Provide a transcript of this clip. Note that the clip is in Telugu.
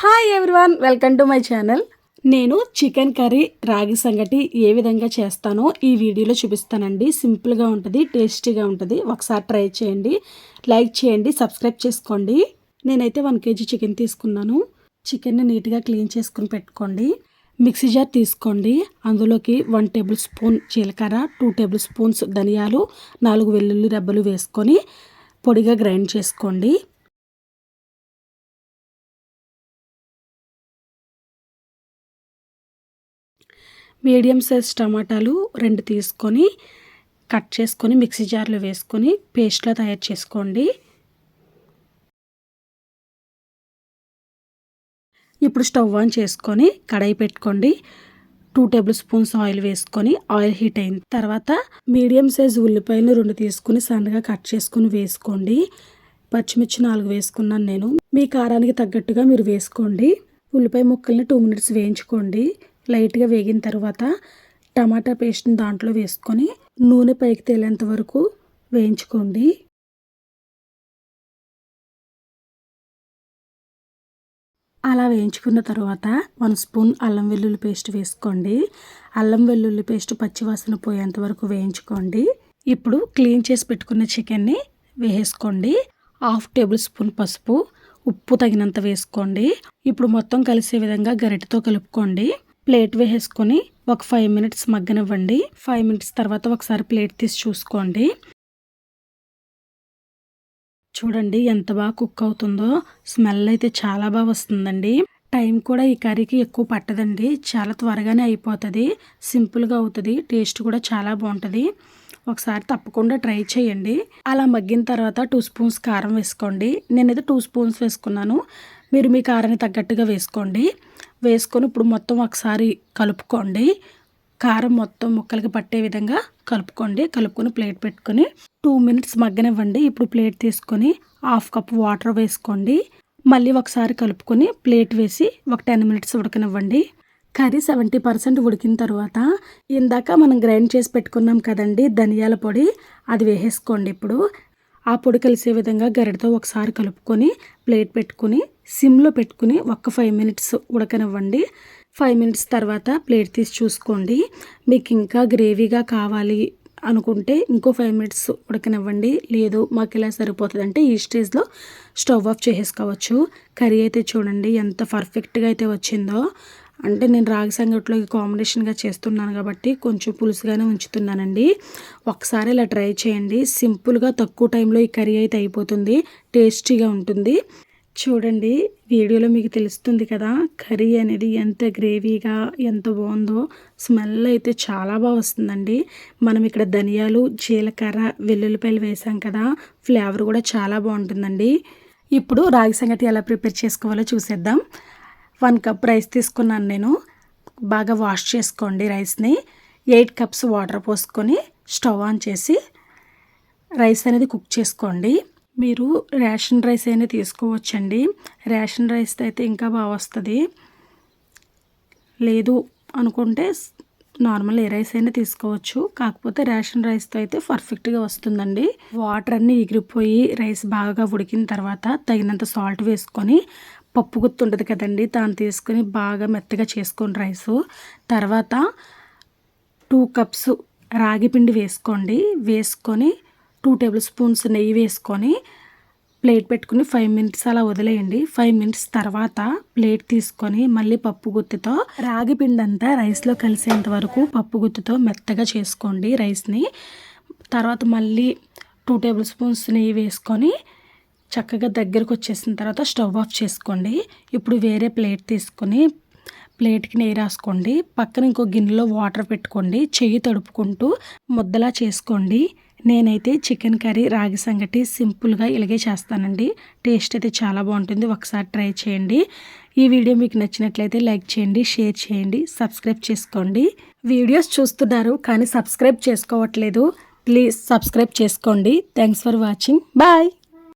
Hi everyone, welcome to my channel. నేను చికెన్ కర్రీ రాగి సంగటి ఏ విధంగా చేస్తానో ఈ వీడియోలో చూపిస్తానండి. సింపుల్గా ఉంటుంది, టేస్టీగా ఉంటుంది. ఒకసారి ట్రై చేయండి, లైక్ చేయండి, సబ్స్క్రైబ్ చేసుకోండి. నేనైతే 1 kg చికెన్ తీసుకున్నాను. చికెన్ని నీట్గా క్లీన్ చేసుకుని పెట్టుకోండి. మిక్సీ జార్ తీసుకోండి. అందులోకి 1 టేబుల్ స్పూన్ జీలకర్ర, 2 టేబుల్ స్పూన్స్ ధనియాలు, 4 వెల్లుల్లి రెబ్బలు వేసుకొని పొడిగా గ్రైండ్ చేసుకోండి. మీడియం సైజ్ టమాటాలు 2 తీసుకొని కట్ చేసుకొని మిక్సీ జార్లో వేసుకొని పేస్ట్లా తయారు చేసుకోండి. ఇప్పుడు స్టవ్ ఆన్ చేసుకొని కడాయి పెట్టుకోండి. 2 టేబుల్ స్పూన్స్ ఆయిల్ వేసుకొని ఆయిల్ హీట్ అయిన తర్వాత మీడియం సైజ్ ఉల్లిపాయలు 2 తీసుకుని సన్నగా కట్ చేసుకుని వేసుకోండి. పచ్చిమిర్చి 4 వేసుకున్నాను నేను. మీ కారానికి తగ్గట్టుగా మీరు వేసుకోండి. ఉల్లిపాయ ముక్కల్ని 2 మినిట్స్ వేయించుకోండి. లైట్గా వేగిన తర్వాత టమాటా పేస్ట్ని దాంట్లో వేసుకొని నూనె పైకి తేలేంత వరకు వేయించుకోండి. అలా వేయించుకున్న తర్వాత 1 స్పూన్ అల్లం వెల్లుల్లి పేస్ట్ వేసుకోండి. అల్లం వెల్లుల్లి పేస్ట్ పచ్చివాసన పోయేంత వరకు వేయించుకోండి. ఇప్పుడు క్లీన్ చేసి పెట్టుకున్న చికెన్ని వేసుకోండి. 1/2 టేబుల్ స్పూన్ పసుపు, ఉప్పు తగినంత వేసుకోండి. ఇప్పుడు మొత్తం కలిసే విధంగా గరిటెతో కలుపుకోండి. ప్లేట్ వేసుకొని ఒక 5 మినిట్స్ మగ్గనివ్వండి. 5 మినిట్స్ తర్వాత ఒకసారి ప్లేట్ తీసి చూసుకోండి. చూడండి ఎంత బాగా కుక్ అవుతుందో. స్మెల్ అయితే చాలా బాగా వస్తుందండి. టైం కూడా ఈ కర్రీకి ఎక్కువ పట్టదండి. చాలా త్వరగానే అయిపోతుంది. సింపుల్గా అవుతుంది. టేస్ట్ కూడా చాలా బాగుంటుంది. ఒకసారి తప్పకుండా ట్రై చేయండి. అలా మగ్గిన తర్వాత 2 స్పూన్స్ కారం వేసుకోండి. నేనైతే 2 స్పూన్స్ వేసుకున్నాను. మీరు మీ కారాన్ని తగ్గట్టుగా వేసుకోండి. వేసుకొని ఇప్పుడు మొత్తం ఒకసారి కలుపుకోండి. కారం మొత్తం ముక్కలకి పట్టే విధంగా కలుపుకోండి. కలుపుకొని ప్లేట్ పెట్టుకొని 2 మినిట్స్ మగ్గనివ్వండి. ఇప్పుడు ప్లేట్ తీసుకొని 1/2 కప్ వాటర్ వేసుకోండి. మళ్ళీ ఒకసారి కలుపుకొని ప్లేట్ వేసి ఒక 10 మినిట్స్ ఉడకనివ్వండి. కర్రీ 70% ఉడికిన తర్వాత ఇందాక మనం గ్రైండ్ చేసి పెట్టుకున్నాం కదండి ధనియాల పొడి, అది వేసేసుకోండి. ఇప్పుడు ఆ పొడి కలిసే విధంగా గరిటతో ఒకసారి కలుపుకొని ప్లేట్ పెట్టుకుని సిమ్లో పెట్టుకుని ఒక 5 మినిట్స్ ఉడకనివ్వండి. 5 మినిట్స్ తర్వాత ప్లేట్ తీసి చూసుకోండి. మీకు ఇంకా గ్రేవీగా కావాలి అనుకుంటే ఇంకో 5 మినిట్స్ ఉడకనివ్వండి. లేదు మాకు ఇలా సరిపోతుంది అంటే ఈ స్టేజ్లో స్టవ్ ఆఫ్ చేసేసుకోవచ్చు. కర్రీ అయితే చూడండి ఎంత పర్ఫెక్ట్గా అయితే వచ్చిందో. అంటే నేను రాగి సంగటిలోకి కాంబినేషన్గా చేస్తున్నాను కాబట్టి కొంచెం పులుసుగానే ఉంచుతున్నానండి. ఒకసారి ఇలా ట్రై చేయండి. సింపుల్గా తక్కువ టైంలో ఈ కర్రీ అయితే అయిపోతుంది. టేస్టీగా ఉంటుంది. చూడండి వీడియోలో మీకు తెలుస్తుంది కదా కర్రీ అనేది ఎంత గ్రేవీగా ఎంత బాగుందో. స్మెల్ అయితే చాలా బాగా వస్తుందండి. మనం ఇక్కడ ధనియాలు, జీలకర్ర, వెల్లుల్లిపాయలు వేసాం కదా, ఫ్లేవర్ కూడా చాలా బాగుంటుందండి. ఇప్పుడు రాగి సంగటి ఎలా ప్రిపేర్ చేసుకోవాలో చూసేద్దాం. 1 కప్ రైస్ తీసుకున్నాను నేను. బాగా వాష్ చేసుకోండి రైస్ని. 8 కప్స్ వాటర్ పోసుకొని స్టవ్ ఆన్ చేసి రైస్ అనేది కుక్ చేసుకోండి. మీరు రేషన్ రైస్ అయినా తీసుకోవచ్చండి. రేషన్ రైస్ అయితే ఇంకా బాగా వస్తుంది. లేదు అనుకుంటే నార్మల్ ఏ రైస్ అయినా తీసుకోవచ్చు. కాకపోతే రేషన్ రైస్తో అయితే పర్ఫెక్ట్గా వస్తుందండి. వాటర్ అన్నీ ఎగిరిపోయి రైస్ బాగా ఉడికిన తర్వాత తగినంత సాల్ట్ వేసుకొని పప్పు గుత్తి ఉంటుంది కదండి దాన్ని తీసుకొని బాగా మెత్తగా చేసుకోండి రైసు. తర్వాత 2 కప్స్ రాగి పిండి వేసుకోండి. వేసుకొని 2 టేబుల్ స్పూన్స్ నెయ్యి వేసుకొని ప్లేట్ పెట్టుకుని 5 మినిట్స్ అలా వదిలేయండి. 5 మినిట్స్ తర్వాత ప్లేట్ తీసుకొని మళ్ళీ పప్పు గుత్తితో రాగి పిండి అంతా రైస్లో కలిసేంత వరకు పప్పు గుత్తితో మెత్తగా చేసుకోండి రైస్ని. తర్వాత మళ్ళీ 2 టేబుల్ స్పూన్స్ నెయ్యి వేసుకొని చక్కగా దగ్గరకు వచ్చేసిన తర్వాత స్టవ్ ఆఫ్ చేసుకోండి. ఇప్పుడు వేరే ప్లేట్ తీసుకొని ప్లేట్కి నెయ్యి రాసుకోండి. పక్కన ఇంకో గిన్నెలో వాటర్ పెట్టుకోండి. చెయ్యి తడుపుకుంటూ ముద్దలా చేసుకోండి. నేనైతే చికెన్ కర్రీ రాగి సంగటి సింపుల్గా ఇలాగే చేస్తానండి. టేస్ట్ అయితే చాలా బాగుంటుంది. ఒకసారి ట్రై చేయండి. ఈ వీడియో మీకు నచ్చినట్లయితే లైక్ చేయండి, షేర్ చేయండి, సబ్స్క్రైబ్ చేసుకోండి. వీడియోస్ చూస్తున్నారు కానీ సబ్స్క్రైబ్ చేసుకోవట్లేదు. ప్లీజ్ సబ్స్క్రైబ్ చేసుకోండి. Thanks for watching. బాయ్.